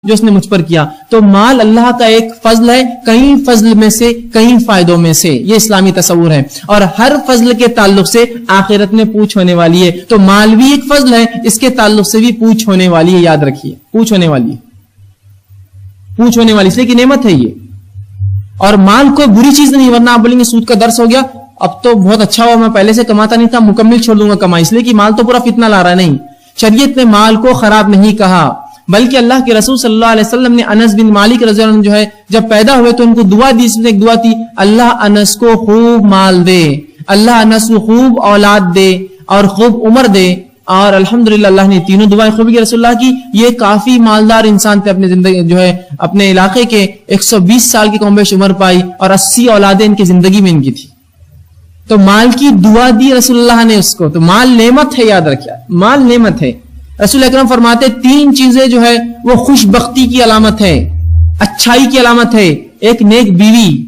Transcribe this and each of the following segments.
جو اس نے مجھ پر کیا. تو مال اللہ کا ایک فضل ہے, کئی فضل میں سے, کئی فائدوں میں سے, یہ اسلامی تصور ہے. اور ہر فضل کے تعلق سے آخرت میں پوچھ ہونے والی ہے. تو مال بھی ایک فضل ہے, اس کے تعلق سے بھی پوچھ ہونے والی ہے. یاد رکھیے, پوچھ ہونے والی ہے, پوچھ ہونے والی, اس لیے کہ نعمت ہے یہ. اور مال کوئی بری چیز نہیں, ورنہ آپ بولیں گے سود کا درس ہو گیا, اب تو بہت اچھا ہوا, میں پہلے سے کماتا نہیں تھا, مکمل چھوڑ دوں گا کمائی, اس لیے کہ مال تو پورا فتنہ لا رہا ہے. نہیں, شریعت نے مال کو خراب نہیں کہا, بلکہ اللہ کے رسول صلی اللہ علیہ وسلم نے انس بن مالک رضی اللہ عنہ جو ہے جب پیدا ہوئے تو ان کو دعا دی. اس میں ایک دعا تھی, اللہ انس کو خوب مال دے, اللہ انس کو خوب اولاد دے اور خوب عمر دے. اور الحمدللہ اللہ نے تینوں دعائیں خوبی کی رسول اللہ کی. یہ کافی مالدار انسان تھے, اپنے زندگی جو ہے اپنے علاقے کے 120 سال کی کم بیش عمر پائی اور 80 اولادیں ان کی زندگی میں ان کی تھی. تو مال کی دعا دی رسول اللہ نے اس کو. تو مال نعمت ہے, یاد رکھیا, مال نعمت ہے. رسول اکرم فرماتے 3 چیزیں جو ہے وہ خوش بختی کی علامت ہے, اچھائی کی علامت ہے. ایک نیک بیوی,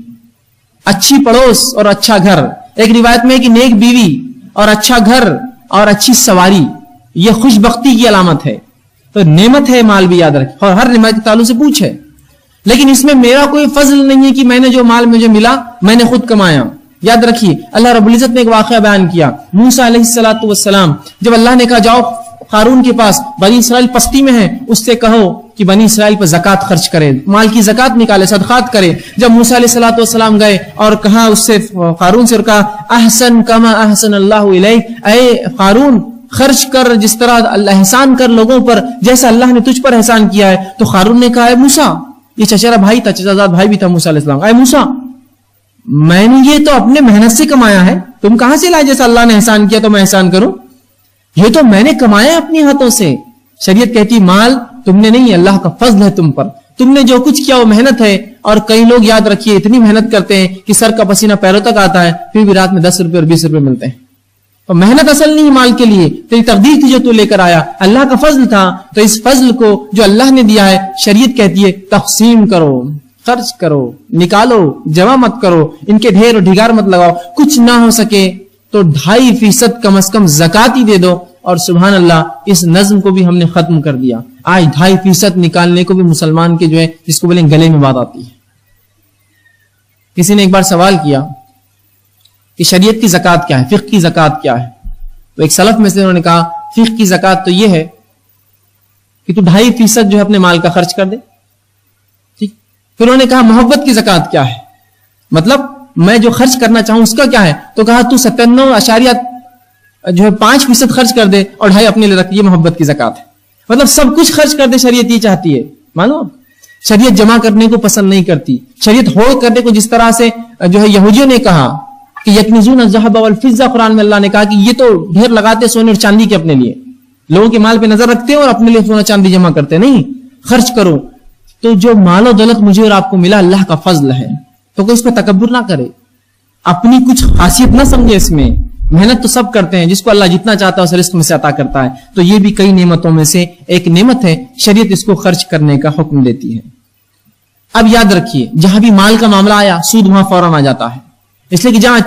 اچھی پڑوس اور اچھا گھر. ایک روایت میں کہ نیک بیوی اور اچھا گھر اور اچھی سواری, یہ خوش بختی کی علامت ہے. تو نعمت ہے مال بھی, یاد رکھ. اور ہر نعمت کے تعلق سے پوچھے, لیکن اس میں میرا کوئی فضل نہیں ہے کہ میں نے جو مال مجھے ملا میں نے خود کمایا. یاد رکھیے, اللہ رب العزت نے ایک واقعہ بیان کیا. موسیٰ علیہ السلام جب اللہ نے کہا جاؤ قارون کے پاس, بنی اسرائیل پستی میں ہے, اس سے کہو کہ بنی اسرائیل پر زکات خرچ کرے, مال کی زکات نکالے, صدقات کرے. جب موسیٰ علیہ السلام گئے اور کہا اس سے, قارون سے, اور کہا احسن کما احسن اللہ الیک, اے قارون خرچ کر جس طرح اللہ احسان کر لوگوں پر جیسا اللہ نے تجھ پر احسان کیا ہے. تو قارون نے کہا اے موسیٰ, یہ چچیرا بھائی تھا, چچا زاد بھائی بھی تھا موسیٰ علیہ السلام, اے موسیٰ میں نے یہ تو اپنے محنت سے کمایا ہے, تم کہاں سے لائے جیسا اللہ نے احسان کیا تو میں احسان کروں؟ یہ تو میں نے کمایا اپنے ہاتھوں سے. شریعت کہتی مال تم نے نہیں, اللہ کا فضل ہے تم پر, تم نے جو کچھ کیا وہ محنت ہے. اور کئی لوگ یاد رکھیے اتنی محنت کرتے ہیں کہ سر کا پسینہ پیروں تک آتا ہے, پھر بھی رات میں 10 روپے اور 20 روپے ملتے ہیں. تو محنت اصل نہیں مال کے لیے, تیری تقدیر تھی جو تو لے کر آیا, اللہ کا فضل تھا. تو اس فضل کو جو اللہ نے دیا ہے شریعت کہتی ہے تقسیم کرو, خرچ کرو, نکالو, جمع مت کرو, ان کے ڈھیر و ڈھگار مت لگاؤ. کچھ نہ ہو سکے تو 2.5% کم از کم زکات ہی دے دو. اور سبحان اللہ اس نظم کو بھی ہم نے ختم کر دیا. آج 2.5% نکالنے کو بھی مسلمان کے جو ہے جس کو بولیں گلے میں بات آتی ہے. کسی نے ایک بار سوال کیا کہ شریعت کی زکات کیا ہے, فقہ کی زکات کیا ہے؟ تو ایک سلف میں سے انہوں نے کہا فقہ کی زکات تو یہ ہے کہ تو 2.5% جو ہے اپنے مال کا خرچ کر دے. ٹھیک. پھر انہوں نے کہا محبت کی زکات کیا ہے, مطلب میں جو خرچ کرنا چاہوں اس کا کیا ہے؟ تو کہا تو 97.5% خرچ کر دے اور 2.5 اپنے لیے رکھ, یہ محبت کی زکات ہے. مطلب سب کچھ خرچ کر دے, شریعت یہ چاہتی ہے. معلوم, شریعت جمع کرنے کو پسند نہیں کرتی. شریعت ہوڑ کرنے کو, جس طرح سے جو ہے یہودیوں نے کہا کہ یکنزون الذهب والفضة, قرآن میں اللہ نے کہا کہ یہ تو ڈھیر لگاتے سونے اور چاندی کے اپنے لیے, لوگوں کے مال پہ نظر رکھتے ہیں اور اپنے لیے سونا چاندی جمع کرتے. نہیں, خرچ کرو. تو جو مال و دولت مجھے اور آپ کو ملا اللہ کا فضل ہے, تو کوئی اس پہ تکبر نہ کرے, اپنی کچھ خاصیت نہ سمجھے اس میں. محنت تو سب کرتے ہیں, جس کو اللہ جتنا چاہتا ہے اسے رزق میں سے عطا کرتا ہے. تو یہ بھی کئی نعمتوں میں سے ایک نعمت ہے, شریعت اس کو خرچ کرنے کا حکم دیتی ہے. اب یاد رکھیے جہاں بھی مال کا معاملہ آیا سود وہاں فوراً آ جاتا ہے, اس لیے کہ جہاں